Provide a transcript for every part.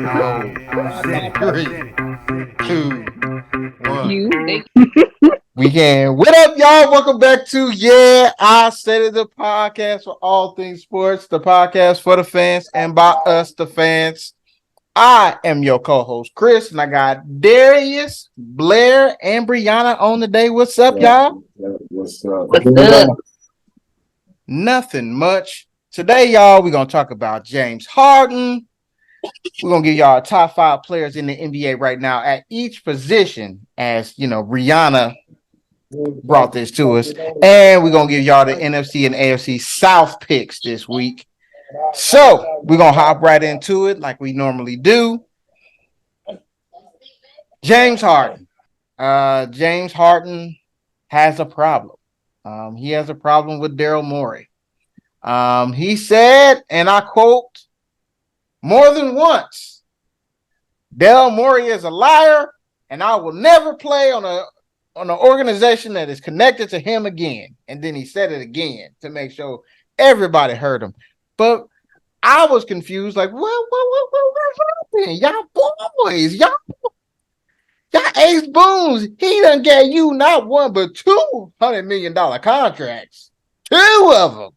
Three, two, one. You, they We can. What up, y'all? Welcome back to I Said It, the podcast for all things sports, the podcast for the fans and by us, the fans. I am your co-host, Chris, and I got Darius, Blair, and Brianna on the day. What's up, y'all? What's up? what's up? Nothing much. Today, y'all, we're going to talk about James Harden. We're going to give y'all top 5 players in the NBA right now at each position, as, Rihanna brought this to us. And we're going to give y'all the NFC and AFC South picks this week. So we're going to hop right into it like we normally do. James Harden. James Harden has a problem. He has a problem with Daryl Morey. He said, and I quote, more than once, Daryl Morey is a liar, and I will never play on an organization that is connected to him again. And then he said it again to make sure everybody heard him. But I was confused, like, what happened? Y'all boys, y'all ace booms. He done gave you not one but $200 million contracts. 2 of them.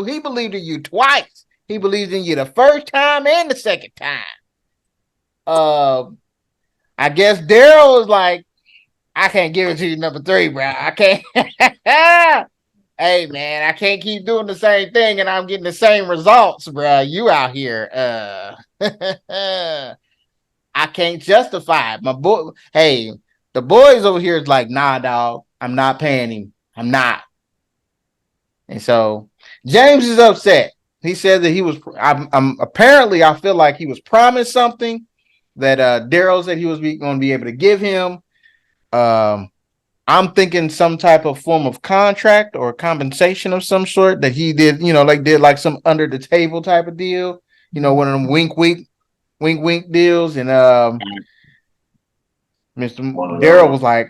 He believed in you twice. He believed in you the first time and the second time. I guess Daryl is like, I can't give it to you number 3, bro. I can't. Hey, man, I can't keep doing the same thing and I'm getting the same results, bro. You out here. I can't justify it. My boy, hey, the boys over here is like, nah, dog, I'm not paying him. I'm not. And so James is upset. He said that he was, apparently I feel like he was promised something that Daryl said he was going to be able to give him. I'm thinking some type of form of contract or compensation of some sort that he did, did some under the table type of deal, one of them wink deals. And Mr. Daryl was like,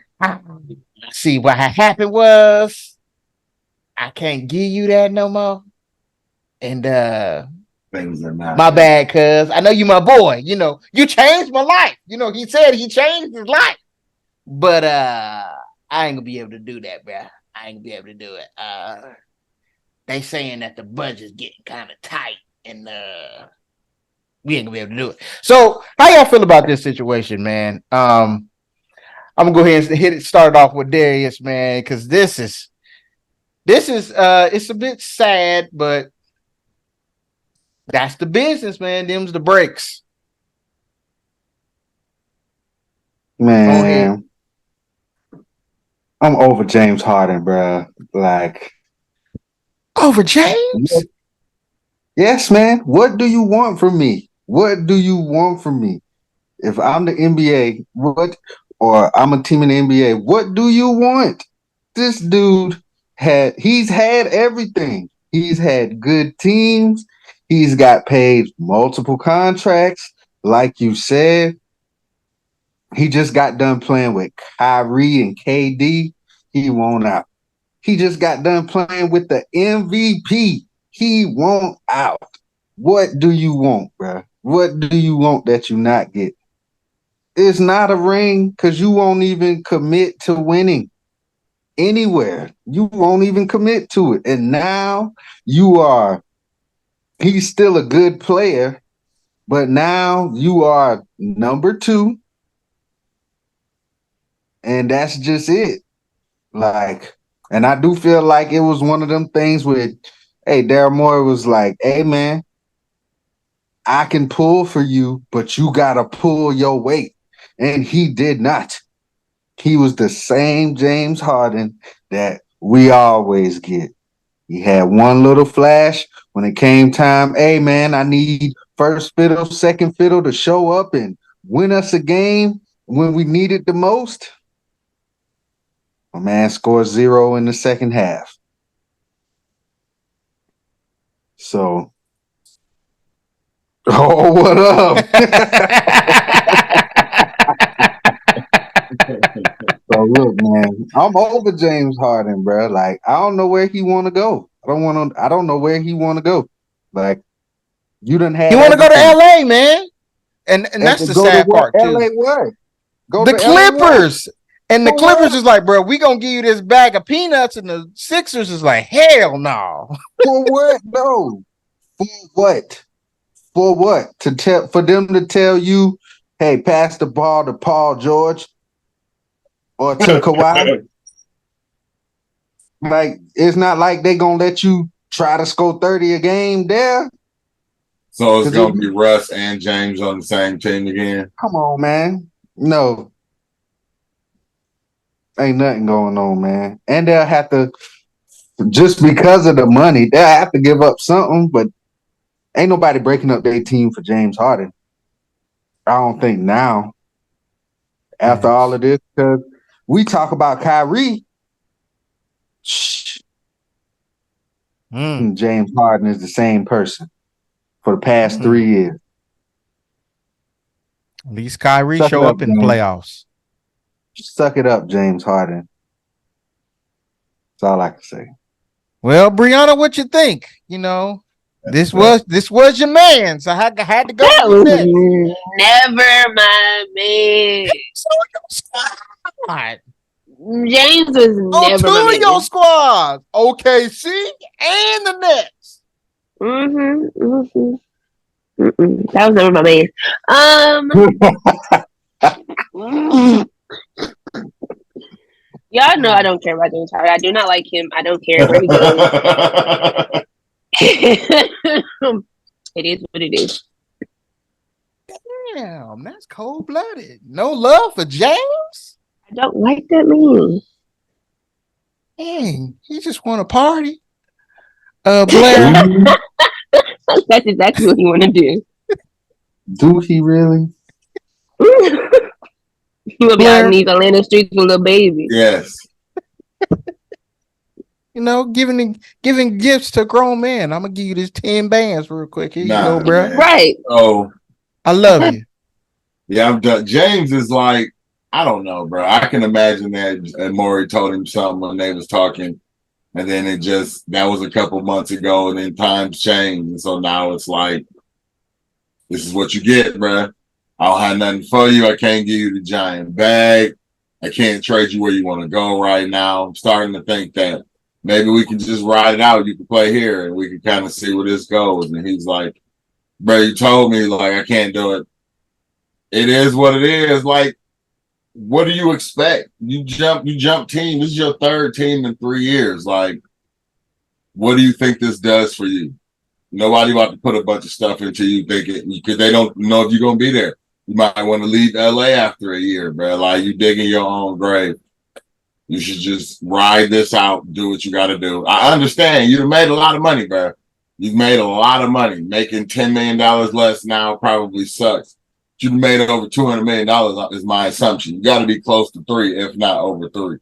see, what happened was I can't give you that no more. And Things are not my bad, cuz I know you my boy. You changed my life. He said he changed his life. But I ain't gonna be able to do that, bro. I ain't gonna be able to do it. They saying that the budget's getting kind of tight, and we ain't gonna be able to do it. So, how y'all feel about this situation, man? I'm gonna go ahead and start off with Darius, man, because this is it's a bit sad, but that's the business, man. Them's the breaks. Man, I'm over James Harden, bro. Like, over James? Yes, man. What do you want from me? What do you want from me? If I'm the NBA, or I'm a team in the NBA, what do you want? This dude he's had everything. He's had good teams. He's got paid multiple contracts. Like you said, he just got done playing with Kyrie and KD. He won't out. He just got done playing with the MVP. He won't out. What do you want, bro? What do you want that you not get? It's not a ring because you won't even commit to winning anywhere. You won't even commit to it. And now he's still a good player, but now you are number 2. And that's just it. Like, and I do feel like it was one of them things where, hey, Daryl Morey was like, hey, man, I can pull for you, but you got to pull your weight. And he did not. He was the same James Harden that we always get. He had one little flash when it came time. Hey, man, I need first fiddle, second fiddle to show up and win us a game when we need it the most. My man scored 0 in the second half. So, what up? So look, man, I'm over James Harden, bro. Like, I don't know where he want to go. I don't know where he want to go. Like, you done had. He want to go to LA, man. and And that's to the go to sad what? part too. LA what? Go The to LA what? Clippers. And the For what? Clippers is like, bro, we gonna give you this bag of peanuts, and the Sixers is like, hell no. For what? No. For what? For what? For them to tell you, hey, pass the ball to Paul George or to Kawhi? Like, it's not like they gonna let you try to score 30 a game there. So it's gonna be Russ and James on the same team again. Come on, man. No. Ain't nothing going on, man. And they'll have to, just because of the money, they'll have to give up something, but ain't nobody breaking up their team for James Harden. I don't think now. After all of this, because we talk about Kyrie. James Harden is the same person for the past 3 years. At least Kyrie show up in playoffs. Suck it up, James Harden. That's all I can say. Well, Brianna, what you think? You know, this was your man, so I had to go. That was never my man. So your squad. James was never two my man. of your squads, OKC and the Nets. That was never my man. Y'all know I don't care about James Harden. I do not like him. I don't care where he goes. It is what it is. Damn, that's cold-blooded. No love for James? I don't like that man. Dang, he just want to party. Blair. That's exactly what you want to do. Do he really? He will be out in these Atlanta streets with a little baby. Yes. You know, giving gifts to grown men. I'm gonna give you this 10 bands real quick. Here you go, bro. Man. Right. Oh, I love you. Yeah, I'm done. James is like, I don't know, bro. I can imagine that Maury told him something when they was talking, and then that was a couple months ago, and then times changed, and so now it's like, this is what you get, bro. I don't have nothing for you. I can't give you the giant bag. I can't trade you where you want to go right now. I'm starting to think that maybe we can just ride it out. You can play here, and we can kind of see where this goes. And he's like, bro, you told me, like, I can't do it. It is what it is. Like, what do you expect? You jump team. This is your third team in 3 years. Like, what do you think this does for you? Nobody about to put a bunch of stuff into you thinking, because they don't know if you're going to be there. You might want to leave LA after a year, bro. Like, you digging your own grave. You should just ride this out, do what you got to do. I understand. You've made a lot of money, bro. You've made a lot of money. Making $10 million less now probably sucks. You've made over $200 million is my assumption. You got to be close to 3, if not over 3. So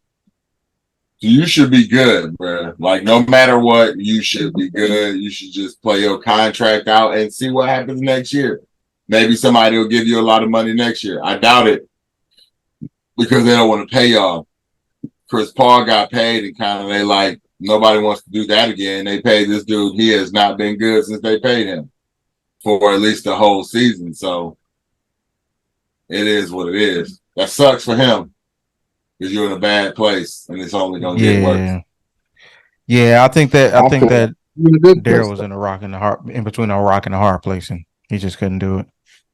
you should be good, bro. Like, no matter what, you should be good. You should just play your contract out and see what happens next year. Maybe somebody will give you a lot of money next year. I doubt it, because they don't want to pay y'all. Chris Paul got paid, and kind of they like, nobody wants to do that again. They paid this dude. He has not been good since they paid him for at least the whole season. So it is what it is. That sucks for him, because you're in a bad place, and it's only going to get worse. Yeah, I think that Daryl was in between a rock and a hard place, and he just couldn't do it.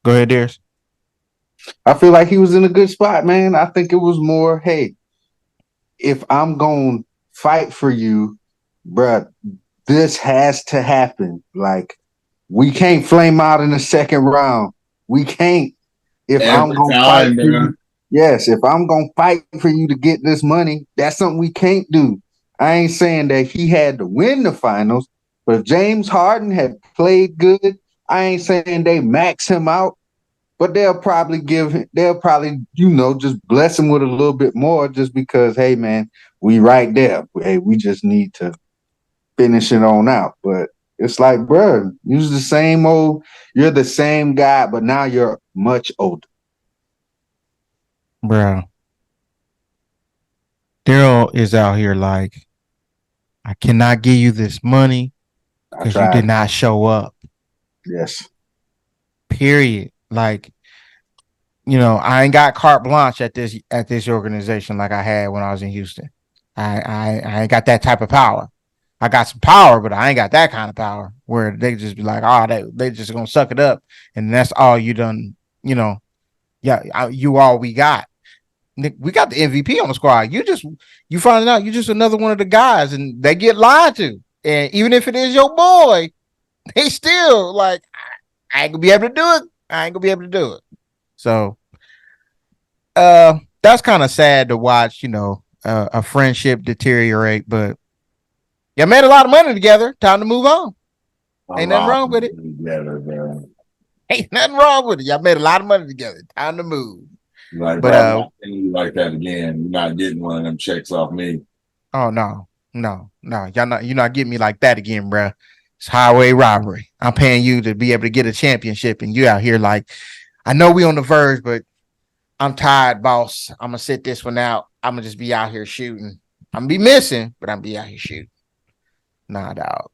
Go ahead, Darius. I feel like he was in a good spot, man. I think it was more, hey, if I'm going to fight for you, bruh, this has to happen. Like, we can't flame out in the second round. We can't. If I'm going to fight for you, yes, if I'm going to fight for you to get this money, that's something we can't do. I ain't saying that he had to win the finals, but if James Harden had played good, I ain't saying they max him out, but they'll probably, just bless him with a little bit more, just because, hey, man, we right there. Hey, we just need to finish it on out. But it's like, bro, you're the same guy, but now you're much older. Bro. Daryl is out here like, I cannot give you this money because you did not show up. Yes. Period. Like, I ain't got carte blanche at this organization like I had when I was in Houston. I ain't got that type of power. I got some power, but I ain't got that kind of power where they just be like, they just gonna suck it up, and that's all you done. Yeah, you all we got. We got the MVP on the squad. You finding out you just another one of the guys, and they get lied to. And even if it is your boy, they still like, I ain't gonna be able to do it. I ain't gonna be able to do it. So, that's kind of sad to watch. A friendship deteriorate, but y'all made a lot of money together. Time to move on. Ain't nothing wrong with it. Ain't nothing wrong with it. Y'all made a lot of money together. Time to move. Like, But bro, I'm not seeing you like that again. You're not getting one of them checks off me. oh no. You're not getting me like that again, bro. It's highway robbery. I'm paying you to be able to get a championship, and you out here like, I know we on the verge, but I'm tired, boss. I'm gonna sit this one out. I'm gonna just be out here shooting. I'm gonna be missing, but I'm gonna be out here shooting. Nah, dog.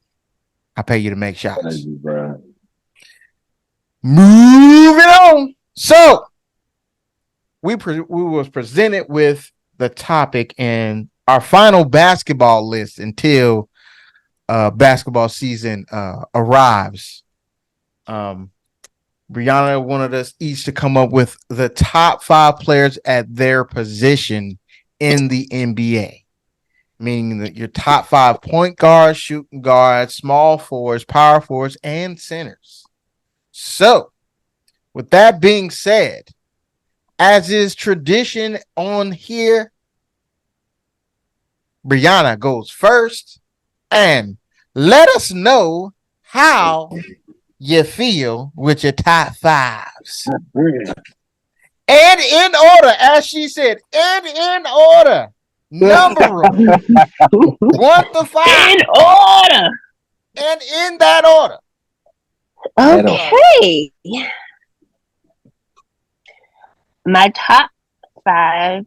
I pay you to make shots. Thank you, bro. Moving on. So we was presented with the topic and our final basketball list until basketball season arrives. Brianna wanted us each to come up with the top 5 players at their position in the NBA, meaning that your top 5 point guards, shooting guards, small forwards, power forwards, and centers. So, with that being said, as is tradition on here, Brianna goes first, and let us know how you feel with your top 5s. And in order, as she said, and in order, number 1 to 5. In order. And in that order. Okay. My top 5.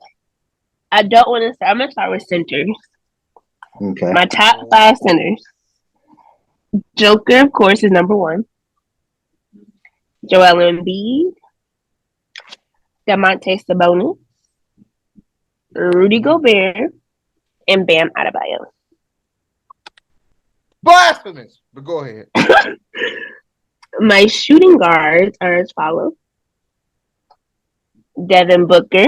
I don't want to start. I'm going to start with centers. Okay. My top 5 centers. Joker, of course, is number 1. Joel Embiid. Demonte Sabonis. Rudy Gobert. And Bam Adebayo. Blasphemous. But go ahead. My shooting guards are as follows. Devin Booker.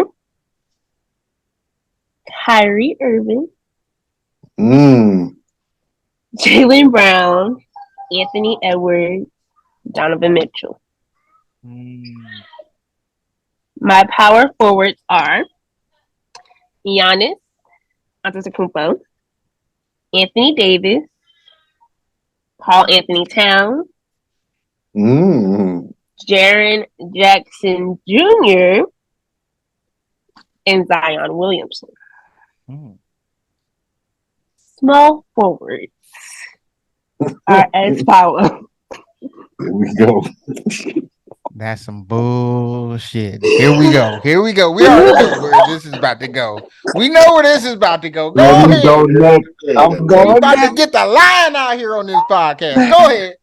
Kyrie Irving. Jaylen Brown. Anthony Edwards. Donovan Mitchell. My power forwards are Giannis Antetokounmpo, Anthony Davis, Paul Anthony Towns, Jaren Jackson Jr., and Zion Williamson. Small forwards are as follows. Here we go. That's some bullshit. Here we go. We already know where this is about to go. We know where this is about to go. Go ahead. I'm going We about to get the line out here on this podcast. Go ahead.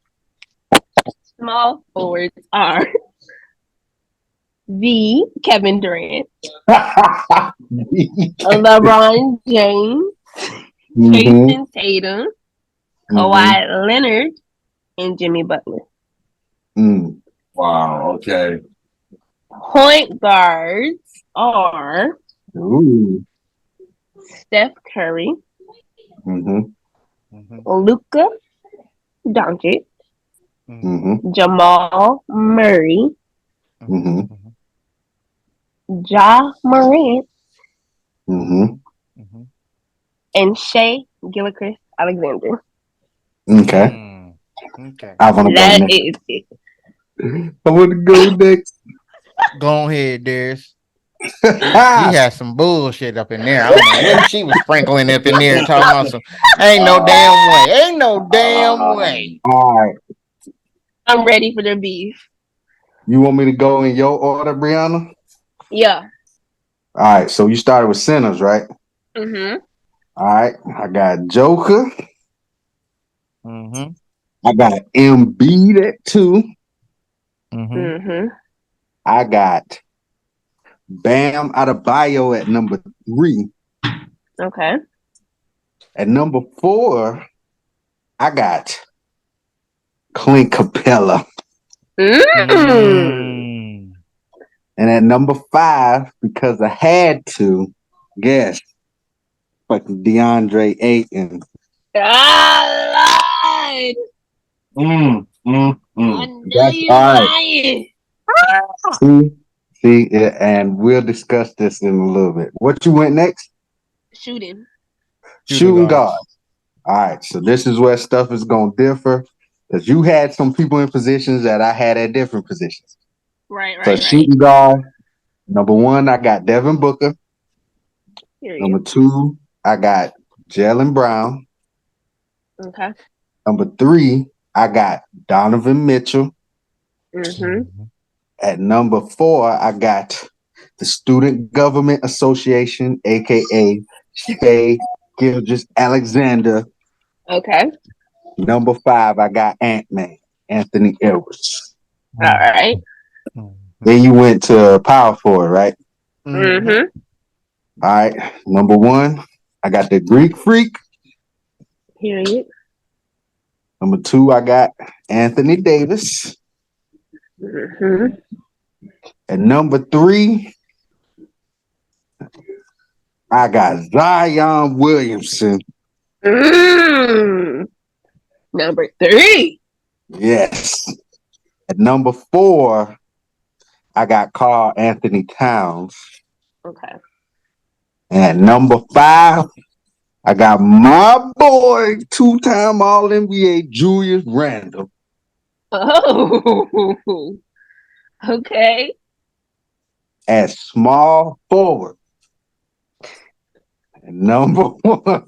Small forwards are the Kevin Durant, LeBron James, Jason Tatum, Kawhi Leonard, and Jimmy Butler. Wow. Okay. Point guards are Steph Curry, Luka Doncic, Jamal Murray, Ja Morant, and Shea Gilgeous Alexander. Okay. That is it. I want to go next. Go ahead, Darius. He had some bullshit up in there. I don't know what she was sprinkling up in there talking about some. Ain't no damn way. Ain't no damn way. All right. I'm ready for the beef. You want me to go in your order, Brianna? Yeah. All right. So you started with centers, right? Mm-hmm. All right. I got Joker. Mm-hmm. I got Embiid at 2. Mm-hmm. I got Bam Adebayo at number 3. Okay. At number 4, I got Clint Capella. Mm. And at number 5, because I had to guess, fucking DeAndre Ayton. I lied. I know That's you all right. lying. See, and we'll discuss this in a little bit. What you went next? Shooting. Shooting guard. All right, so this is where stuff is going to differ because you had some people in positions that I had at different positions. Right. So shooting guard, number 1, I got Devin Booker. Number 2, I got Jaylen Brown. Okay. Number 3, I got Donovan Mitchell. Mm-hmm. At number 4, I got the Student Government Association, aka Shea Gilgeous-Alexander. Okay. Number 5, I got Ant-Man, Anthony Edwards. All right. Then you went to power forward, right? Mm-hmm. All right. Number 1, I got the Greek Freak. Period. Number 2, I got Anthony Davis. Mm-hmm. And number 3, I got Zion Williamson. Number 3. Yes. At number 4, I got Karl Anthony Towns. Okay. And at number 5, I got my boy, 2-time All-NBA Julius Randle. Oh. Okay. At small forward. And number 1,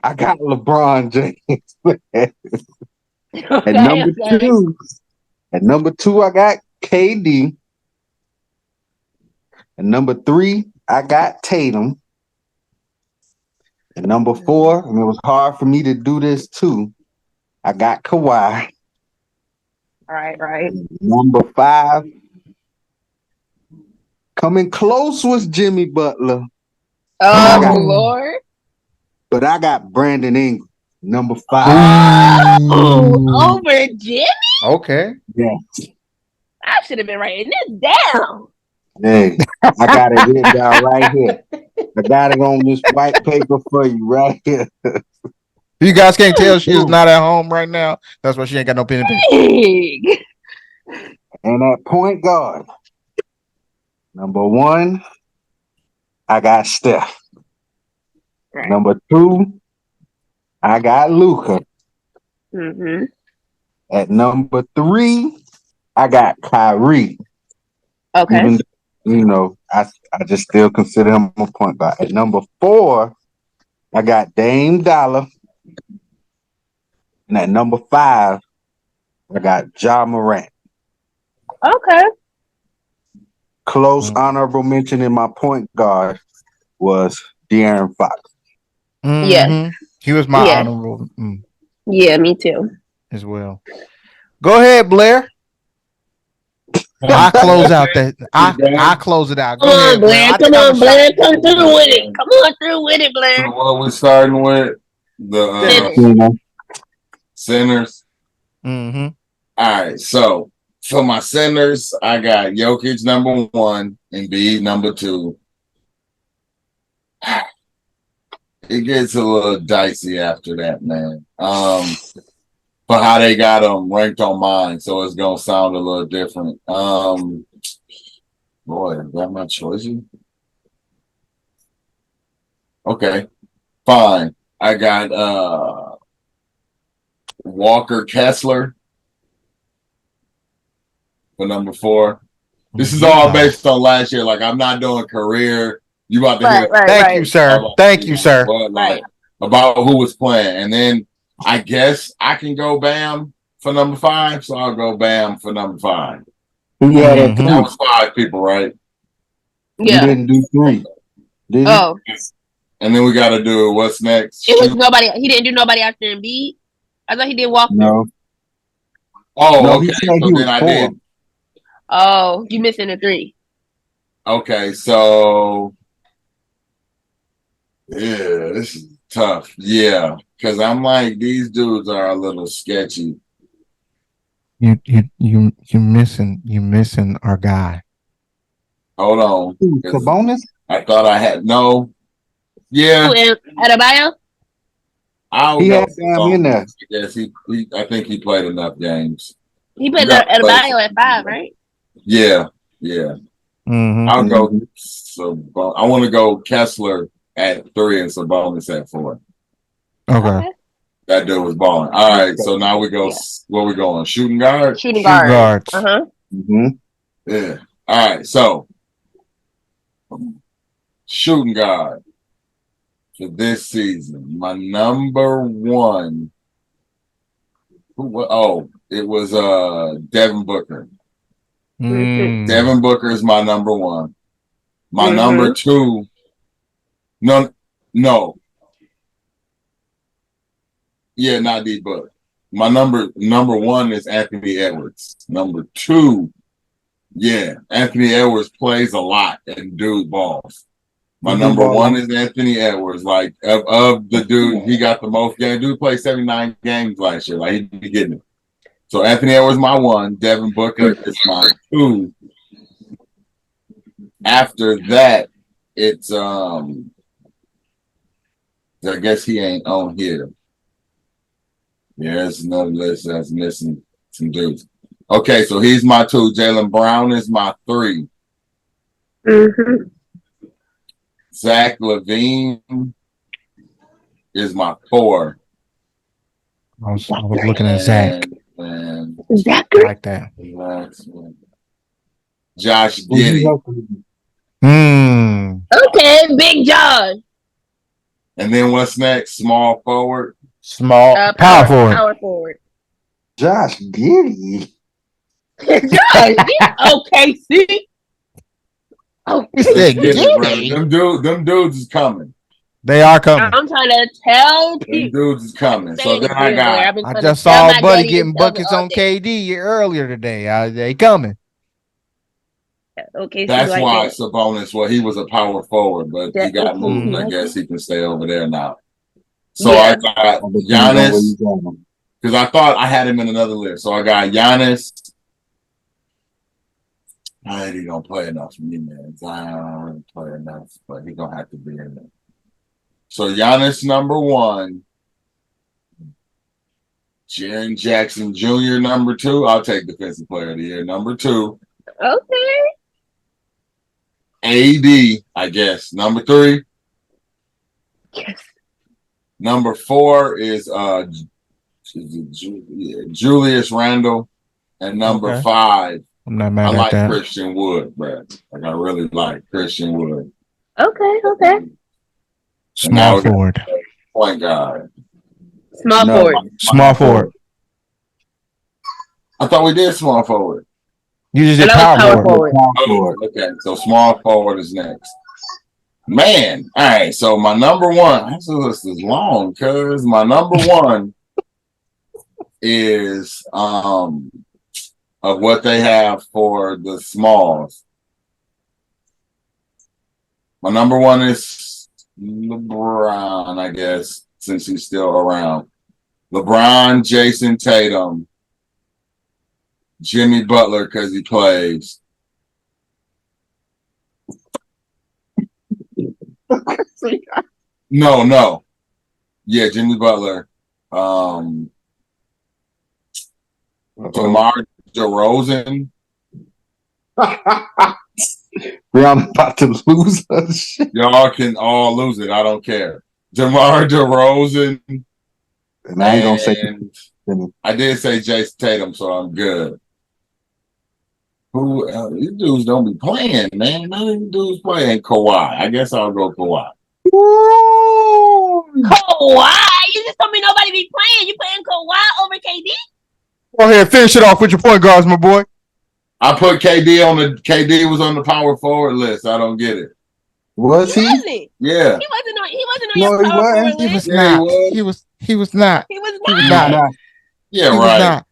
I got LeBron James. Okay, At number 2, I got KD. And number 3, I got Tatum. And number 4, and it was hard for me to do this too, I got Kawhi. Right. Number 5, coming close was Jimmy Butler. Oh, Lord. But I got Brandon Ingram, number 5. Oh, over Jimmy? Okay. Yeah. I should have been writing this down. Hey, I got it written down right here. I got it on this white paper for you right here. You guys can't tell she is not at home right now. That's why she ain't got no pen and paper. And at point guard, number 1, I got Steph. Right. Number 2, I got Luka. Mm-hmm. At number 3, I got Kyrie. Okay. Even though, I just still consider him a point guard. At number 4, I got Dame Dollar. And at number 5, I got Ja Morant. Okay. Close honorable mention in my point guard was De'Aaron Fox. Mm-hmm. Yeah. He was my honorable. Yeah, me too. As well. Go ahead, Blair. I close out that. I close it out. Go ahead, Blair. Come on, Blair. Come through with it. Come on through with it, Blair. So what we starting with? The centers. Mm-hmm. All right. So for my centers, I got Jokic number 1 and Embiid number 2. It gets a little dicey after that, man. For how they got them ranked on mine, so it's gonna sound a little different. Boy, is that my choices? Okay, fine. I got Walker Kessler for number 4. This is all based on last year. Like, I'm not doing career. You about to hear? Thank you, sir. Thank you, sir. Like, about who was playing, and then I guess I can go Bam for number 5, so I'll go Bam for number 5. Yeah, that was 5 people, right? Yeah. You didn't do 3. Did you? Oh. And then we got to do what's next. It was nobody. He didn't do nobody after Embiid. I thought he did Walker. No. Oh, no, okay. He said so he then was I 4. did. Oh, you missing a 3. Okay, so yeah, this is tough. Yeah, because I'm like, these dudes are a little sketchy. You missing our guy. Hold on. Ooh, 'Cause Sabonis? I thought I had no. Yeah, Who in Adebayo? I'll He go had Bam in Sabonis. there. I guess I think he played enough games. He You put got to play. Adebayo at 5, right? Yeah, yeah. Mm-hmm. I'll go. Mhm. I want to go Kessler at 3 and Sabonis at 4. Okay. That dude was balling. All right, so now we go. Yeah. Where we going? Shooting guard. Shooting Shoot guard. guards. Uh-huh. Mhm. Yeah. All right, so shooting guard for this season. My number one. It was Devin Booker. Mm. Devin Booker is my number one. My number Mhm. 2. No. Yeah, not D Book. My number 1 is Anthony Edwards. Number 2, yeah, Anthony Edwards plays a lot and dude balls. My He do number ball. 1 is Anthony Edwards. Like of the dude, he got the most games. Dude played 79 games last year. Like he be getting it. So Anthony Edwards my 1. Devin Booker is my 2. After that, it's I guess he ain't on here. Yeah, there's another list that's missing some dudes. Okay, so he's my 2. Jaylen Brown is my 3. Mhm. Zach LaVine is my 4. I was looking at Zach. And I Zachary. like that. Josh Who you Giddey. helping? Mm. Okay, Big Josh. And then what's next? Small forward. Small power forward. Power forward. Josh Giddey. Josh, okay, see? Oh, He Let's said get it, brother. Giddey. Them dudes is coming. They are coming. I'm trying to tell Them people. dudes is coming. So Saying then it I good, Blair. got I've been I trying to just tell saw my Buddy daddy getting and tell me buckets all on day. KD earlier today. They coming. Okay, that's like why that. Sabonis. Well, he was a power forward, but he got moved. I like guess that. he can stay over there now. So Yeah. I got All depends on where you Giannis going. because I thought I had him in another list. So I got Giannis. He don't play enough for me, man. Zion don't play enough, but he gonna have to be in there. So Giannis number 1, Jaren Jackson Jr. number 2. I'll take Defensive Player of the Year. Number 2, Okay. AD, I guess. Number 3, Yes. number 4 is Julius Randle, and number Okay. 5. I'm not I mad at like that. Christian Wood, bro. Like I really like Christian Wood. Okay. Small forward. Point guard. Small No. forward. Small forward. I thought we did small forward. You just did And that was power power forward. forward. Power forward. Okay, so small forward is next. Man, all right. So my number 1. This list is long, cause my number 1 is of what they have for the smalls. My number 1 is LeBron, I guess, since he's still around. LeBron, Jason Tatum, Jimmy Butler, because he plays. No. Yeah, Jimmy Butler. DeMar DeRozan. Brown about to lose her shit. Y'all can all lose it. I don't care. DeMar DeRozan. And I ain't gonna say I did say Jason Tatum, so I'm good. These dudes don't be playing, man. None of these dudes playing Kawhi. I guess I'll go Kawhi. Kawhi? You just told me nobody be playing. You playing Kawhi over KD? Go ahead, finish it off with your point guards, my boy. I put KD was on the power forward list. I don't get it. Was he? Wasn't. Yeah. He wasn't on No, your he power wasn't. forward He list. was Yeah, not. He was not. He was He was not. not. Yeah, He was right. not.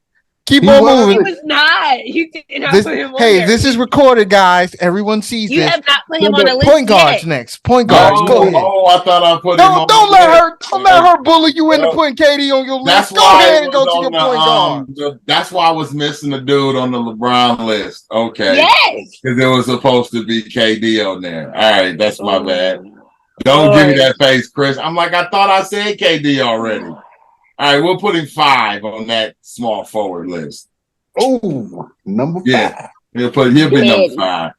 Keep He on was. moving. He was not. You did not put him on there. This is recorded, guys. Everyone sees You this. have not put him on the list Point guards yet. next. Point guards. Go ahead. I thought I put him on. Don't let her bully you into Well, putting KD on your That's list. Go why ahead it and was go to on your the, point guard. that's why I was missing the dude on the LeBron list. Okay. Yes. Because it was supposed to be KD on there. All right, that's my bad. Don't Lord. give me that face, Chris. I'm like, I thought I said KD already. All right, we'll put him 5 on that small forward list. Oh, number 5. He'll be number 5.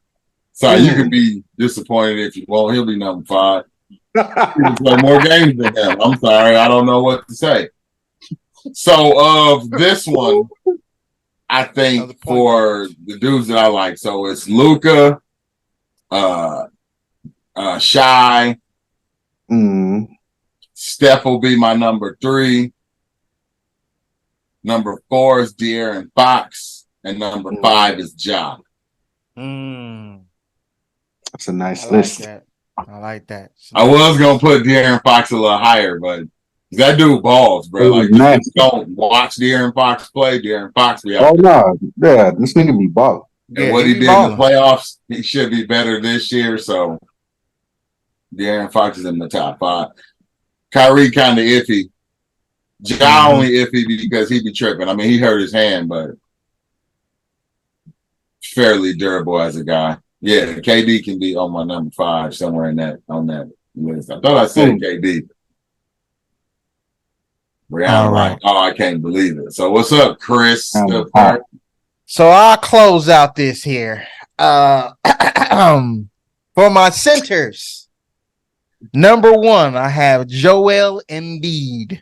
Sorry, you can be disappointed if you won't. He'll be number 5. He can play more games than him. I'm sorry, I don't know what to say. So of this one, I think for the dudes that I like, so it's Luka, Shy. Steph will be my number 3. Number 4 is De'Aaron Fox, and number 5 is Ja. That's a nice list. I like that. I was gonna put De'Aaron Fox a little higher, but that dude balls, bro. Like, if you don't watch De'Aaron Fox play, De'Aaron Fox be out there. No, yeah, this nigga be balling. And what he did in the playoffs, he should be better this year. So De'Aaron Fox is in the top 5. Kyrie kind of iffy. Ja only iffy because he be tripping. I mean, he hurt his hand, but fairly durable as a guy. Yeah, KD can be on my number 5 somewhere on that list. I thought I said KD. Rihanna, right? Oh, I can't believe it. So what's up, Chris? So I'll close out this here. For my centers, number 1, I have Joel Embiid.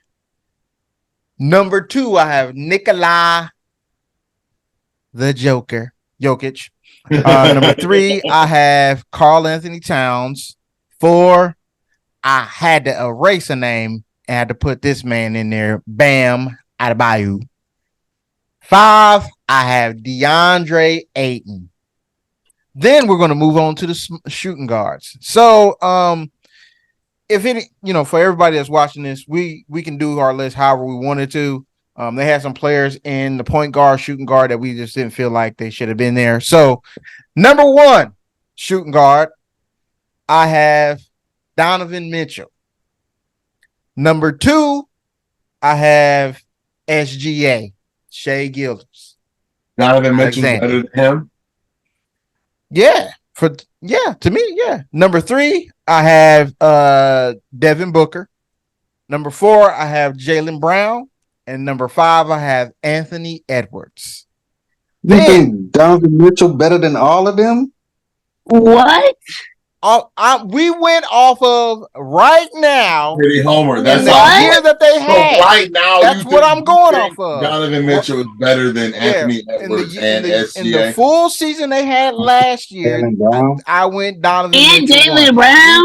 Number 2, I have Nikola the Jokic. Number 3, I have Karl Anthony Towns. 4, I had to erase a name and had to put this man in there. Bam Adebayo. 5, I have DeAndre Ayton. Then we're going to move on to the shooting guards. So, if any, for everybody that's watching this, we can do our list however we wanted to. They had some players in the point guard, shooting guard that we just didn't feel like they should have been there. So, number 1, shooting guard, I have Donovan Mitchell. Number 2, I have SGA, Shea Gilgeous. Donovan Mitchell better than him? Yeah. To me, yeah. Number 3, I have Devin Booker. Number 4, I have Jaylen Brown. And number 5, I have Anthony Edwards. You think Donovan Mitchell better than all of them? What? We went off of right now. Pretty homer. That's the year that they had. So right now, that's what I'm going off of. Donovan Mitchell is better than Anthony Edwards and SGA. In the full season they had last year, I went Donovan and Mitchell. Jaylen Brown.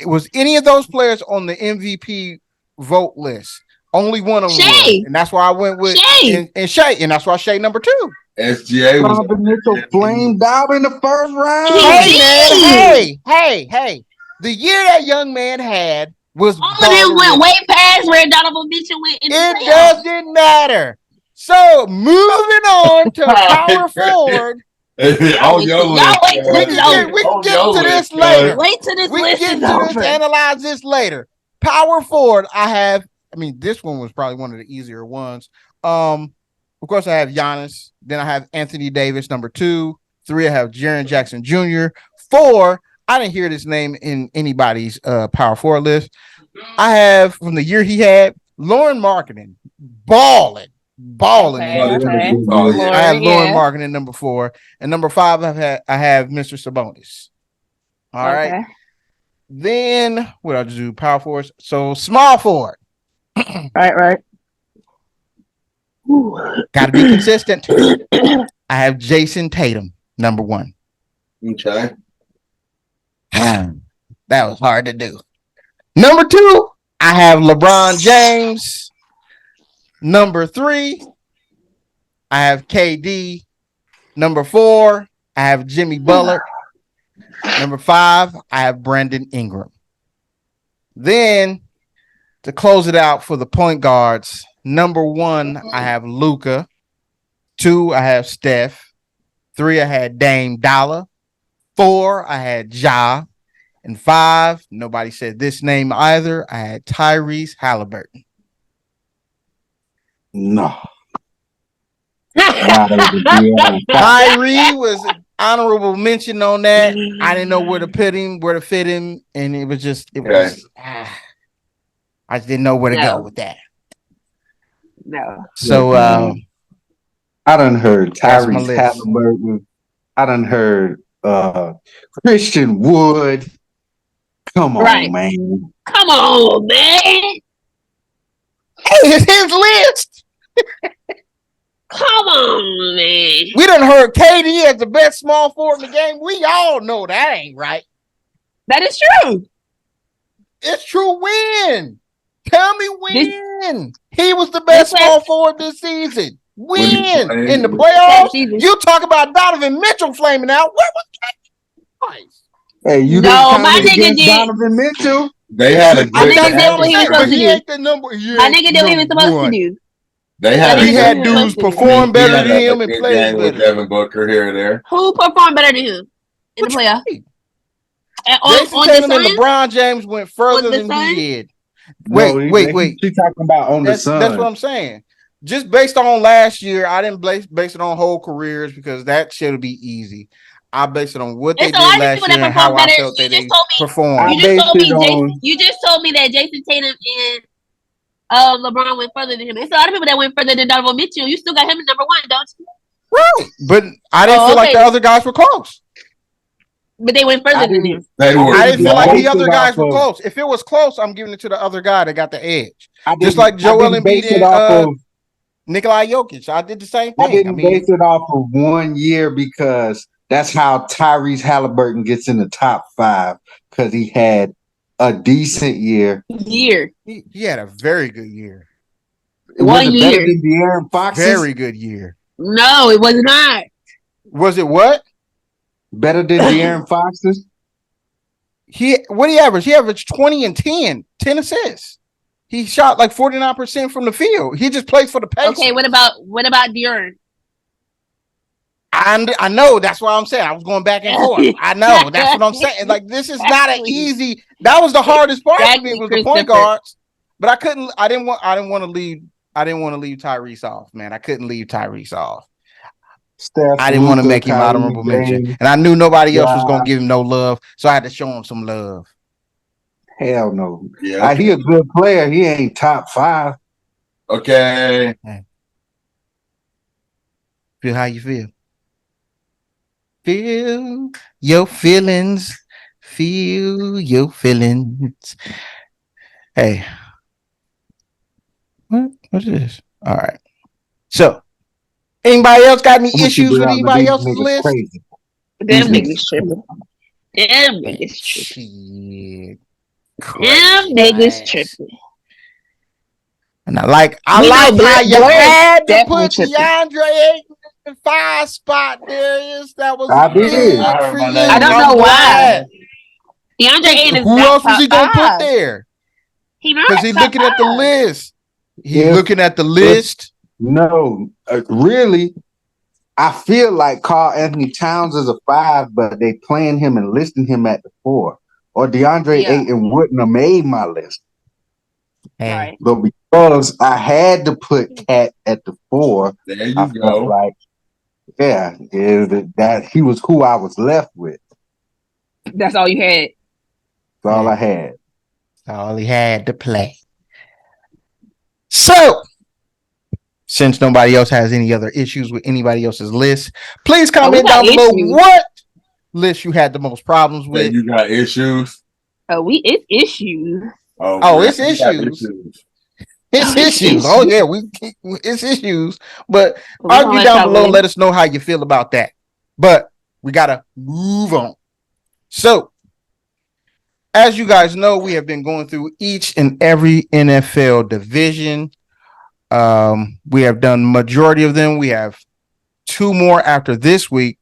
Was any of those players on the MVP vote list? Only one of them Shea. was, and that's why I went with Shea. And Shea, and that's why Shea number 2. SGA was Donovan Mitchell flamed out in the first round. Hey, man, hey. The year that young man had was all of them went way past where Donovan Mitchell went in the playoffs. Doesn't matter. So moving on to power forward. We can get to this later. Wait till this list is over. Analyze this later. Power forward, this one was probably one of the easier ones. Of course, I have Giannis. Then I have Anthony Davis, number 2. 3, I have Jaren Jackson Jr. 4, I didn't hear this name in anybody's power forward list. I have, from the year he had, Lauren Marketing, balling. Okay. I have Lauren Marketing, number 4. And number 5, I have Mr. Sabonis. All right. Then, what I'll do, power forwards. So, small forward. Right. Got to be consistent. I have Jason Tatum, number 1. Okay. That was hard to do. Number 2, I have LeBron James. Number 3, I have KD. Number 4, I have Jimmy Butler. Number 5, I have Brandon Ingram. Then, to close it out for the point guards, number 1, I have Luka. 2, I have Steph. 3, I had Dame Dollar. 4, I had Ja. And 5, nobody said this name either. I had Tyrese Halliburton. No. Tyree was an honorable mention on that. I didn't know where to put him, where to fit him, and it was I just didn't know where to go with that. No. So I done heard that's my Tyrese list. Halliburton. I done heard Christian Wood. Come on, Right. man. Come on, man. Hey, it's his list. Come on, man. We done heard KD as the best small forward in the game. We all know that ain't right. That is true. It's true. When? Tell me when. He was the best small forward this season. When? In the playoffs? You talk about Donovan Mitchell flaming out. Where was that? Hey, you No, didn't my count it nigga against did. Donovan Mitchell? They had a My good. nigga did what he was supposed to He do. ain't the number. My nigga did what he was supposed to do. They had. He a had good dudes game. perform better He had than a him and good play game with better. Devin Booker here and there. Who performed better than him in the playoffs? Jason Tatum and LeBron James went further than he did. Wait. She's talking about on the Suns. That's what I'm saying. Just based on last year, I didn't base it on whole careers because that should be easy. I based it on what they did last year and how I felt they performed. You just told me that Jason Tatum and LeBron went further than him. It's a lot of people that went further than Donovan Mitchell. You still got him at number 1, don't you? Right. But I didn't feel like the other guys were close. But they went further than him. I didn't feel like the other guys were close. If it was close, I'm giving it to the other guy that got the edge. Just like Joel Embiid and Nikola Jokic. I did the same thing. I didn't base it off of 1 year because that's how Tyrese Halliburton gets in the top 5 because he had a decent year. He had a very good year. Was it better than De'Aaron Fox's? Very good year. No, it was not. Was it what? Better than De'Aaron Fox's? What he averaged? He averaged 20 and 10 assists. He shot like 49% from the field. He just plays for the Pacers. Okay, what about De'Aaron? I know. That's what I'm saying. I was going back and forth. I know. That's what I'm saying. Like, this is not an easy. That was the hardest part for me was the point guards. But I didn't want to leave Tyrese off, man. I couldn't leave Tyrese off. I didn't want to make him honorable mention. And I knew nobody else was going to give him no love. So I had to show him some love. Hell no. Yeah. He a good player. He ain't top 5. Okay. Feel how you feel. Feel your feelings. Feel your feelings. Hey. What is this? All right. So, anybody else got any issues with anybody else's list? Crazy. Them niggas tripping. Them niggas tripping. Them niggas tripping. And I like how you had to put DeAndre Ayton in the 5 spot, Darius. That was big for you. I don't know why. DeAndre Ayton is who else was he gonna put there? Because he's looking at the list. He's looking at the list. No, really, I feel like Karl Anthony Towns is a 5, but they playing him and listing him at the 4. Or DeAndre Ayton wouldn't have made my list. Right. But because I had to put Cat at the 4, there you go. Like, that he was who I was left with. That's all you had. That's all I had. That's all he had to play. So, since nobody else has any other issues with anybody else's list, please comment down below what list you had the most problems with. You got issues? It's issues. It's issues. It's issues. Oh yeah, it's issues. But argue down below and let us know how you feel about that. But we gotta move on. So, as you guys know, we have been going through each and every NFL division. We have done majority of them. We have 2 more after this week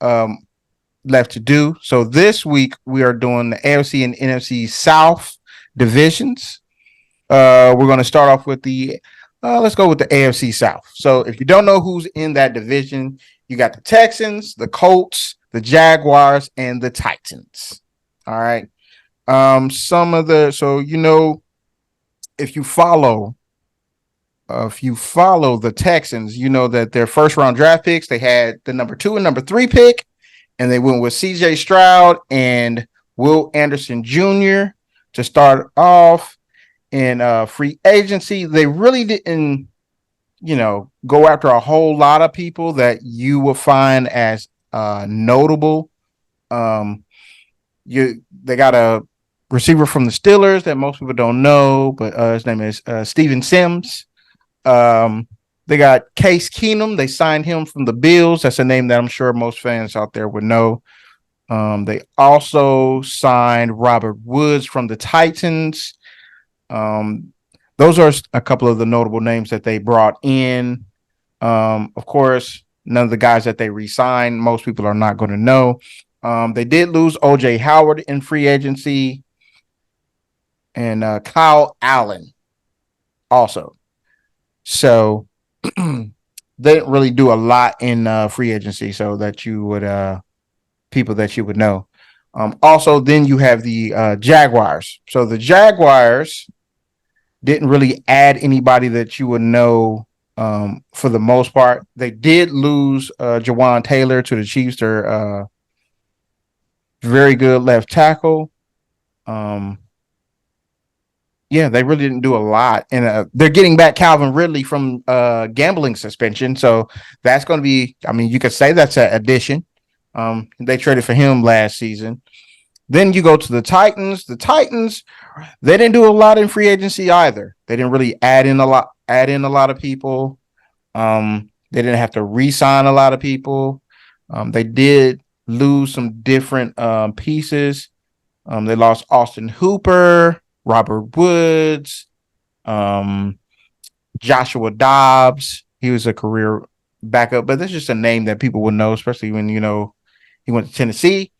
left to do. So this week we are doing the AFC and NFC South divisions. We're going to start off with the Let's go with the AFC South. So if you don't know who's in that division, you got the Texans, the Colts, the Jaguars, and the Titans. All right. Some of the if you follow the Texans, you know that their first round draft picks, they had the number 2 and number 3 pick, and they went with CJ Stroud and Will Anderson Jr. to start off in free agency. They really didn't, go after a whole lot of people that you will find as notable. They got a receiver from the Steelers that most people don't know, but his name is Steven Sims. They got Case Keenum. They signed him from the Bills. That's a name that I'm sure most fans out there would know. They also signed Robert Woods from the Titans. Those are a couple of the notable names that they brought in. Of course, none of the guys that they re-signed, most people are not going to know. They did lose OJ Howard in free agency and Kyle Allen also. So they didn't really do a lot in free agency so that you would people that you would know. Also, then you have the Jaguars. So the Jaguars didn't really add anybody that you would know for the most part. They did lose Jawan Taylor to the Chiefs. They're very good left tackle. Yeah, they really didn't do a lot. And they're getting back Calvin Ridley from gambling suspension. So that's going to be, you could say that's an addition. They traded for him last season. Then you go to the Titans. The Titans, they didn't do a lot in free agency either. They didn't really add in a lot of people. They didn't have to re-sign a lot of people. They did lose some different pieces. They lost Austin Hooper, Robert Woods, Joshua Dobbs. He was a career backup, but that's just a name that people would know, especially when he went to Tennessee.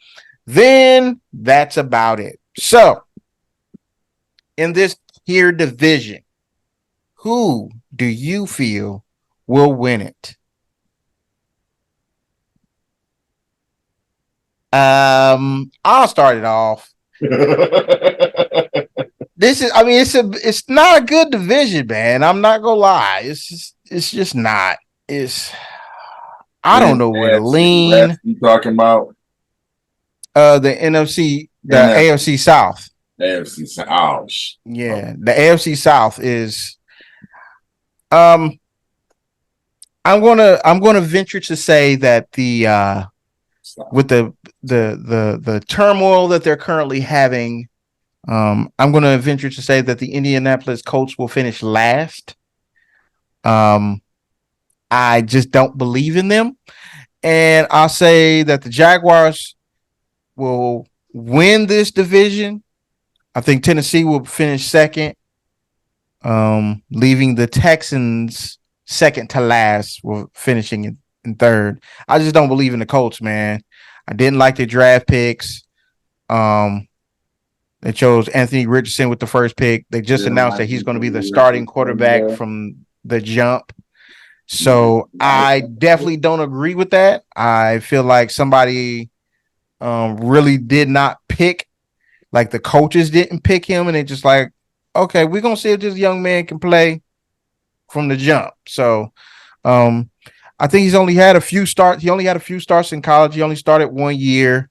Then that's about it. So in this here division, who do you feel will win it? I'll start it off. It's not a good division, man. I'm not gonna lie. It's just not. I don't know where to lean. You talking about the NFC, the AFC South. AFC South. Yeah, the AFC South is. I'm gonna venture to say that with the turmoil that they're currently having, I'm gonna venture to say that the Indianapolis Colts will finish last. I just don't believe in them, and I'll say that the Jaguars will win this division. I think Tennessee will finish second, leaving the Texans second to last, will finishing in third. I just don't believe in the Colts, man. I didn't like their draft picks. They chose Anthony Richardson with the first pick. They just announced that he's going to be the starting quarterback from the jump. So I definitely don't agree with that. I feel like somebody really did not pick, like the coaches didn't pick him, and they just like, okay, we're gonna see if this young man can play from the jump. So I think he's only had a few starts. He only had a few starts in college. He only started 1 year.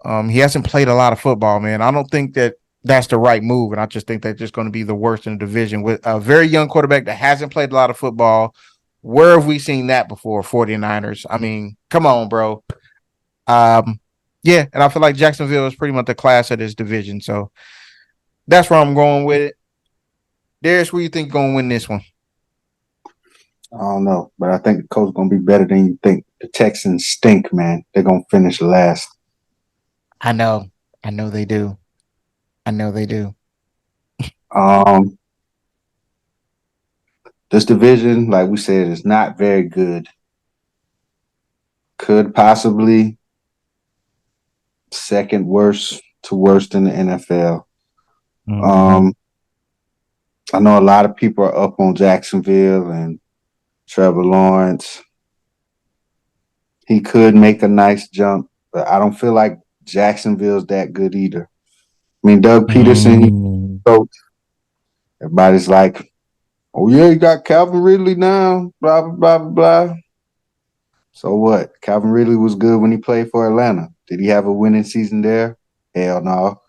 He hasn't played a lot of football, man. I don't think that that's the right move, and I just think they're just going to be the worst in the division with a very young quarterback that hasn't played a lot of football. Where have we seen that before? 49ers. I mean, come on, bro. Yeah, and I feel like Jacksonville is pretty much the class of this division. So that's where I'm going with it. Darius, who you think going to win this one? I don't know, but I think the Colts going to be better than you think. The Texans stink, man. They're going to finish last. I know they do. This division, like we said, is not very good. Could possibly second worst to worst in the NFL. I know a lot of people are up on Jacksonville and Trevor Lawrence. He could make a nice jump, but I don't feel like Jacksonville's that good either. I mean, Doug Peterson, he Mm. coach. Everybody's like, "Oh yeah, you got Calvin Ridley now." Blah blah blah blah blah. So what? Calvin Ridley was good when he played for Atlanta. Did he have a winning season there? Hell no.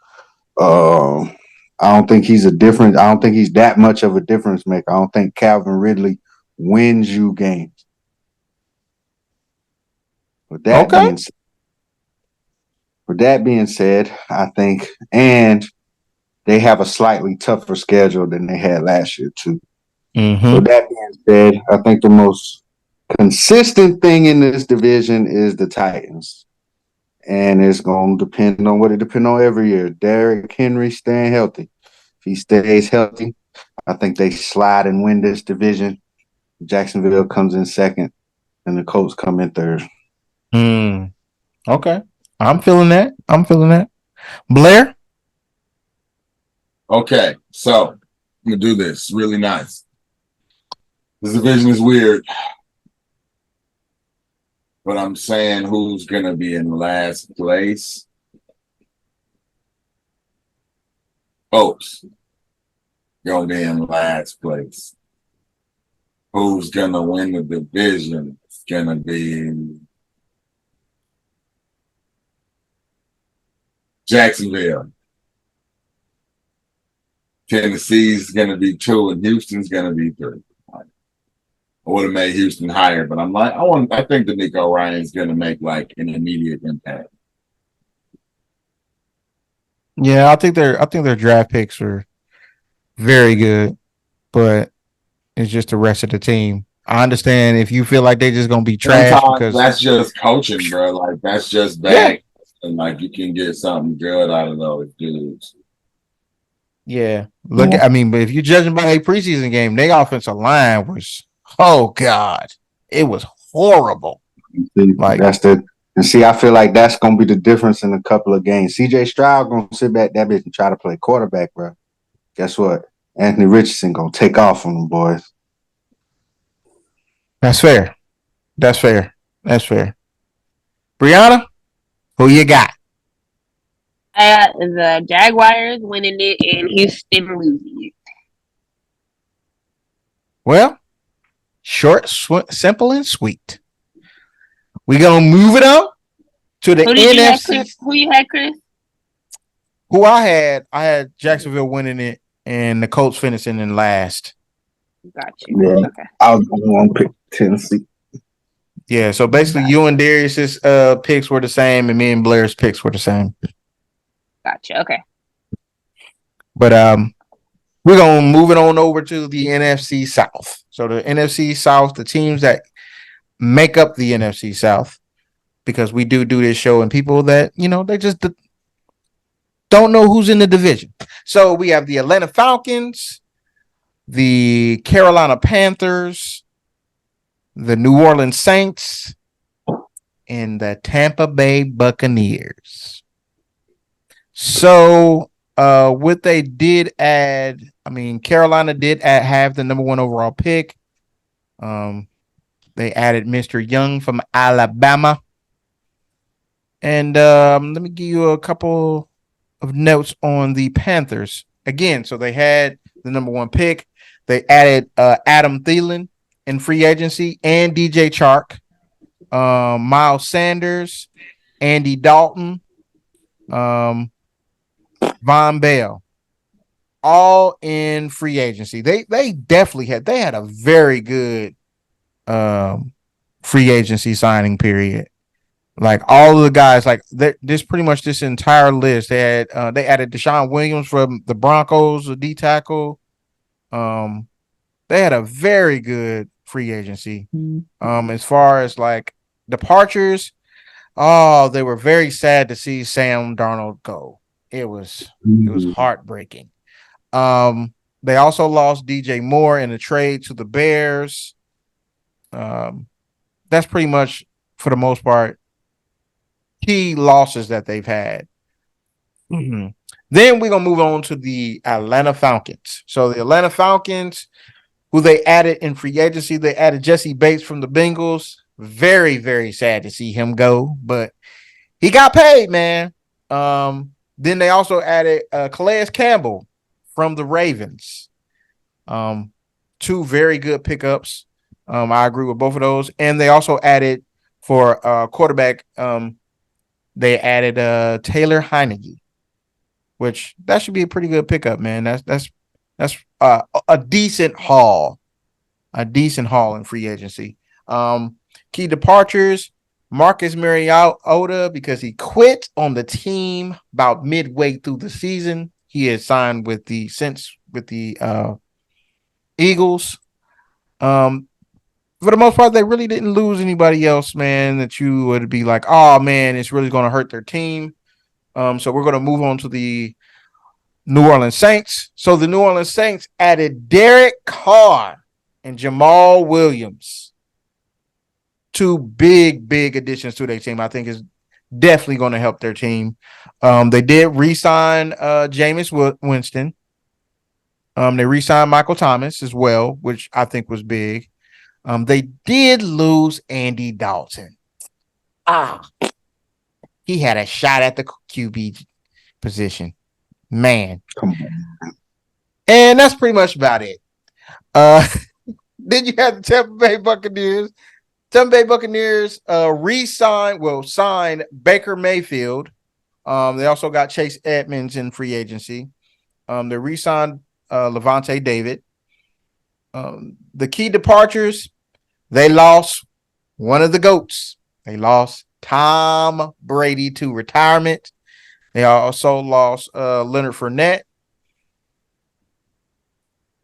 I don't think he's a difference. I don't think he's that much of a difference maker. I don't think Calvin Ridley wins you games. With that Okay. being said, I think, and they have a slightly tougher schedule than they had last year too. So Mm-hmm. that being said, I think the most consistent thing in this division is the Titans. And it's going to depend on what it depends on every year. Derrick Henry staying healthy. If he stays healthy, I think they slide and win this division. Jacksonville comes in second, and the Colts come in third. Mm. Okay. I'm feeling that. Blair? Okay, so I'm gonna do this really nice. This division is weird, but I'm saying who's gonna be in last place. Folks, gonna be in last place. Who's gonna win the division? It's gonna be Jacksonville. Tennessee's gonna be 2, and Houston's gonna be 3. I would have made Houston higher, but I'm like, I think D'Amico Ryan's gonna make like an immediate impact. Yeah, I think their draft picks are very good, but it's just the rest of the team. I understand if you feel like they're just gonna be trash Sometimes because that's just coaching, bro. Like that's just yeah, bad, and like you can get something good out of those dudes. yeah. Look, I mean, but if you're judging by a preseason game, their offensive line was oh god, it was horrible. See, Like that's the and see. I feel like that's gonna be the difference in a couple of games. C.J. Stroud gonna sit back that bitch and try to play quarterback, bro. Guess what? Anthony Richardson gonna take off on them boys. that's fair. That's fair. That's fair. Brianna, who you got? I got the Jaguars winning it and Houston losing it. Well, short, simple, and sweet. We gonna move it on to the Who did you have, NFC. Chris? Who you had, Chris? Who I had Jacksonville winning it and the Colts finishing in last. Got you. Yeah, Okay. I was gonna pick Tennessee. Yeah, so basically you and Darius's picks were the same and me and Blair's picks were the same. Gotcha. Okay. But we're gonna move it on over to the NFC South. So the NFC South, the teams that make up the NFC South, because we do this show and people that, they just don't know who's in the division. So we have the Atlanta Falcons, the Carolina Panthers, the New Orleans Saints, and the Tampa Bay Buccaneers. So what they did add, I mean, Carolina did have the number 1 overall pick. They added Mr. Young from Alabama. And let me give you a couple of notes on the Panthers. Again, so they had the number 1 pick. They added Adam Thielen in free agency and DJ Chark, Miles Sanders, Andy Dalton, Von Bell, all in free agency. They definitely had a very good free agency signing period. Like all of the guys, like this pretty much this entire list. They added Deshaun Williams from the Broncos, a D tackle. They had a very good free agency. As far as like departures, they were very sad to see Sam Darnold go. It was heartbreaking. They also lost DJ Moore in a trade to the Bears. That's pretty much for the most part key losses that they've had. Mm-hmm. Then we're gonna move on to the Atlanta Falcons. So the Atlanta Falcons, who they added in free agency, they added Jesse Bates from the Bengals. Very, very sad to see him go, but he got paid, man. Then they also added Calais Campbell from the Ravens. Two very good pickups. I agree with both of those. And they also added for quarterback, they added Taylor Heineke, which that should be a pretty good pickup, man. That's a decent haul. A decent haul in free agency. Key departures, Marcus Mariota, because he quit on the team about midway through the season. He is signed with the Eagles. For the most part, they really didn't lose anybody else, man, that you would be like, oh man, it's really going to hurt their team. So we're going to move on to the New Orleans Saints. So the New Orleans Saints added Derek Carr and Jamal Williams. Two big additions to their team. I think is definitely going to help their team. They did re-sign Jameis Winston. They re-signed Michael Thomas as well, which I think was big. They did lose Andy Dalton. He had a shot at the QB position. Man. Come on. And that's pretty much about it. Then you have the Tampa Bay Buccaneers. Tampa Bay Buccaneers signed Baker Mayfield. They also got Chase Edmonds in free agency. They re-signed Levante David. The key departures, they lost one of the GOATs. They lost Tom Brady to retirement. They also lost Leonard Fournette.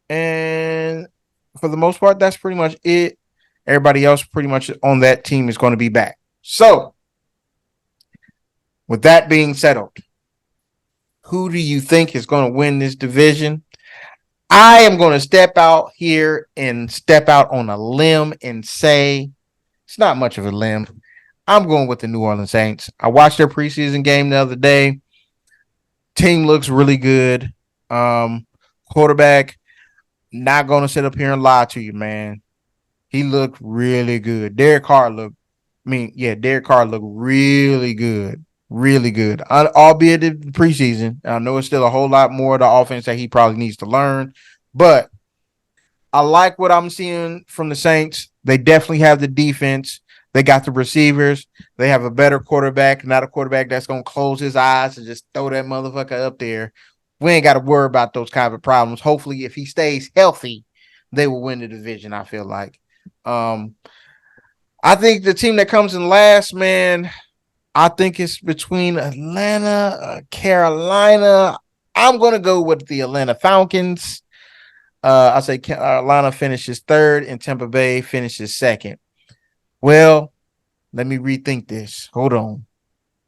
And for the most part, that's pretty much it. Everybody else pretty much on that team is going to be back. So, with that being settled, who do you think is going to win this division? I am going to step out here and step out on a limb and say it's not much of a limb. I'm going with the New Orleans Saints. I watched their preseason game the other day. Team looks really good. Quarterback, not going to sit up here and lie to you, man. He looked really good. Derek Carr looked really good. Really good. Albeit in preseason. I know it's still a whole lot more of the offense that he probably needs to learn. But I like what I'm seeing from the Saints. They definitely have the defense. They got the receivers. They have a better quarterback, not a quarterback that's going to close his eyes and just throw that motherfucker up there. We ain't got to worry about those kind of problems. Hopefully, if he stays healthy, they will win the division, I feel like. I think the team that comes in last, man, I think it's between Atlanta, Carolina. I'm going to go with the Atlanta Falcons. I say Carolina finishes third and Tampa Bay finishes second. Well, let me rethink this. Hold on.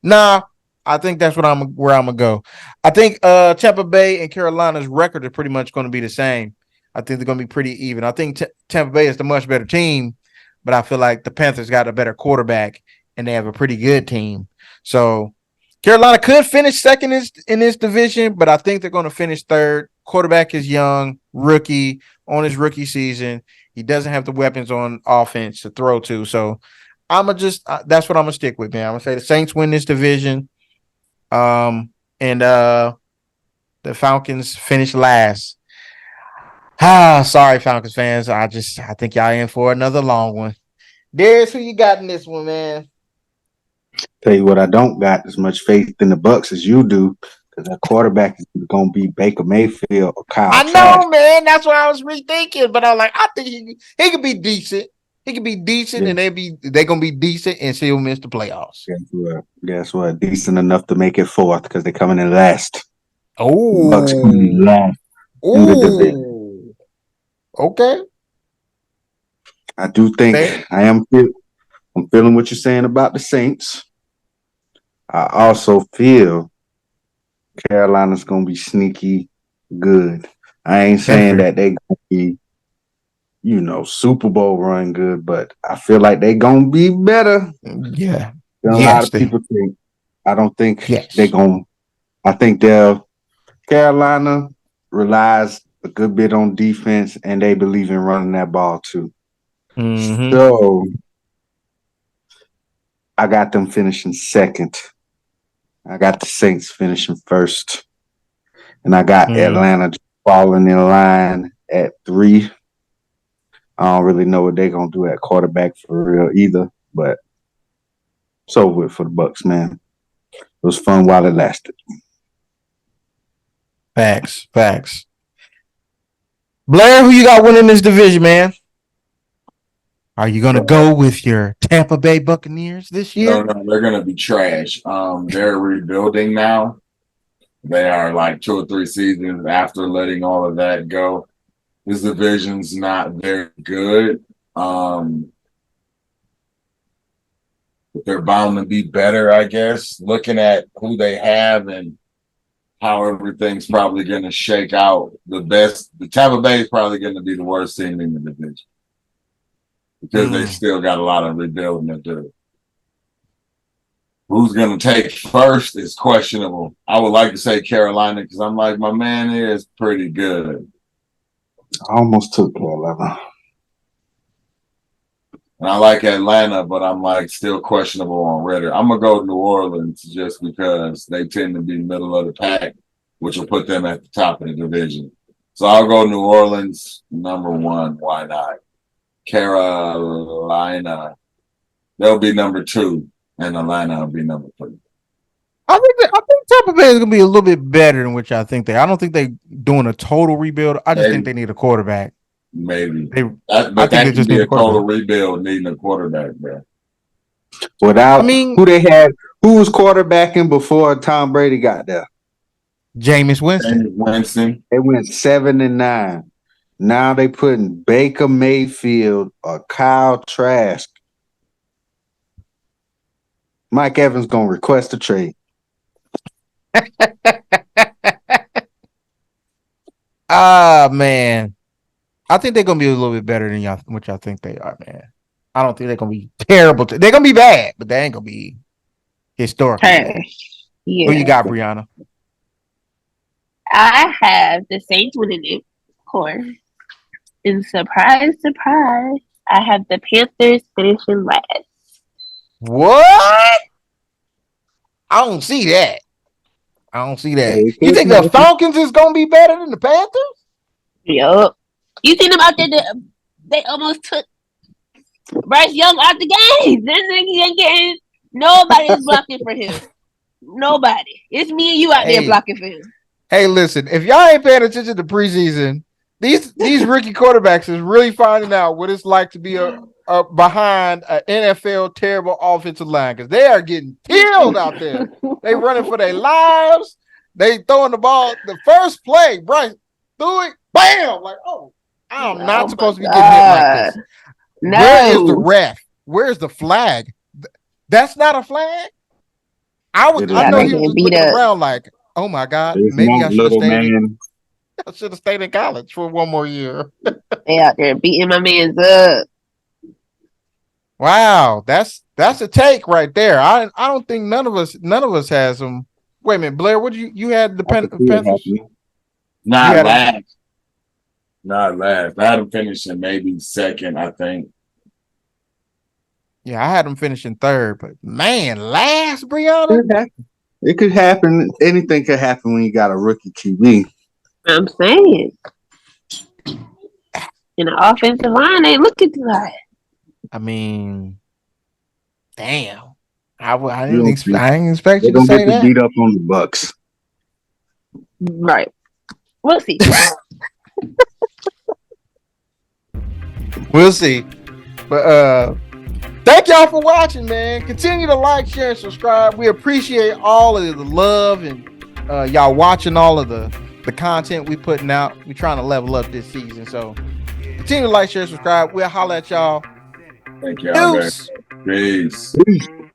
Nah, I think that's where I'm gonna go. I think Tampa Bay and Carolina's record are pretty much going to be the same. I think they're going to be pretty even. I think Tampa Bay is the much better team, but I feel like the Panthers got a better quarterback and they have a pretty good team. So Carolina could finish second in this division, but I think they're going to finish third. Quarterback is young, rookie on his rookie season. He doesn't have the weapons on offense to throw to. So that's what I'm going to stick with, man. I'm going to say the Saints win this division. And the Falcons finish last. Sorry, Falcons fans. I think y'all in for another long one. Darius, who you got in this one, man? Tell you what, I don't got as much faith in the Bucks as you do, because that quarterback is going to be Baker Mayfield or Kyle. I know, man. That's what I was rethinking, but I'm like, I think he could be decent. He could be decent, yeah. And they're gonna be decent and still miss the playoffs. Guess what? Decent enough to make it fourth because they're coming in last. Oh, Bucks coming in last in the division. Okay. I do think I'm feeling what you're saying about the Saints. I also feel Carolina's gonna be sneaky good. I ain't saying that they gonna be, Super Bowl run good, but I feel like they gonna be better. Yeah. A lot of people think. I don't think they're gonna. I think they'll Carolina relies a good bit on defense, and they believe in running that ball too. Mm-hmm. So I got them finishing second. I got the Saints finishing first. And I got Atlanta falling in line at 3. I don't really know what they're going to do at quarterback for real either, but it's over with for the Bucks, man. It was fun while it lasted. Facts. Blair, who you got winning this division, man? Are you going to go with your Tampa Bay Buccaneers this year? No, they're going to be trash. They're rebuilding now. They are like 2 or 3 seasons after letting all of that go. This division's not very good. But they're bound to be better, I guess, looking at who they have and how everything's probably going to shake out. The Tampa Bay is probably going to be the worst team in the division because they still got a lot of rebuilding to do. Who's going to take first is questionable. I would like to say Carolina because I'm like, my man is pretty good. I almost took Carolina. And I like Atlanta, but I'm like still questionable on Ritter. I'm going to go New Orleans just because they tend to be middle of the pack, which will put them at the top of the division. So I'll go New Orleans number 1. Why not? Carolina, they'll be number 2. And Atlanta will be number 3. I think Tampa Bay is gonna be a little bit better than which I think they. I don't think they doing a total rebuild. I just think they need a quarterback. Maybe. I think they just need a total rebuild needing a quarterback, bro. Who they had? Who was quarterbacking before Tom Brady got there? Jameis Winston. They went 7-9. Now they putting Baker Mayfield or Kyle Trask. Mike Evans gonna request a trade. Man. I think they're gonna be a little bit better than y'all, which I think they are, man. I don't think they're gonna be terrible. They're gonna be bad, but they ain't gonna be historical. Yeah. Who you got, Brianna? I have the Saints winning it, of course. And surprise, I have the Panthers finishing last. What? I don't see that. Hey, you think the Falcons is gonna be better than the Panthers? Yup. You seen them out there? They almost took Bryce Young out the game. This nigga ain't getting. Nobody is blocking for him. Nobody. It's me and you out there blocking for him. Hey, listen. If y'all ain't paying attention to preseason, these rookie quarterbacks is really finding out what it's like to be behind an NFL terrible offensive line because they are getting killed out there. They running for their lives. They throwing the ball. The first play, Bryce threw it, bam! Like, I'm not supposed to be getting hit like this. No. Where is the ref? Where's the flag? That's not a flag. I know he was just looking around like, oh my God, maybe I should have stayed in college for one more year. They out there beating my man's up. Wow, that's a take right there. I don't think none of us has them. Wait a minute, Blair, what you had the Panthers? Not last. I had them finishing maybe second, I think. Yeah, I had them finishing third, but man, last, Brianna. It could happen. Anything could happen when you got a rookie QB. I'm saying. In the offensive line, they looking too high. I mean, damn. I didn't expect you to say that. Beat up on the Bucks. Right. We'll see. We'll see. But thank y'all for watching, man. Continue to like, share, and subscribe. We appreciate all of the love and y'all watching all of the content we putting out. We trying to level up this season. So continue to like, share, subscribe. We'll holler at y'all. Thank y'all. Peace.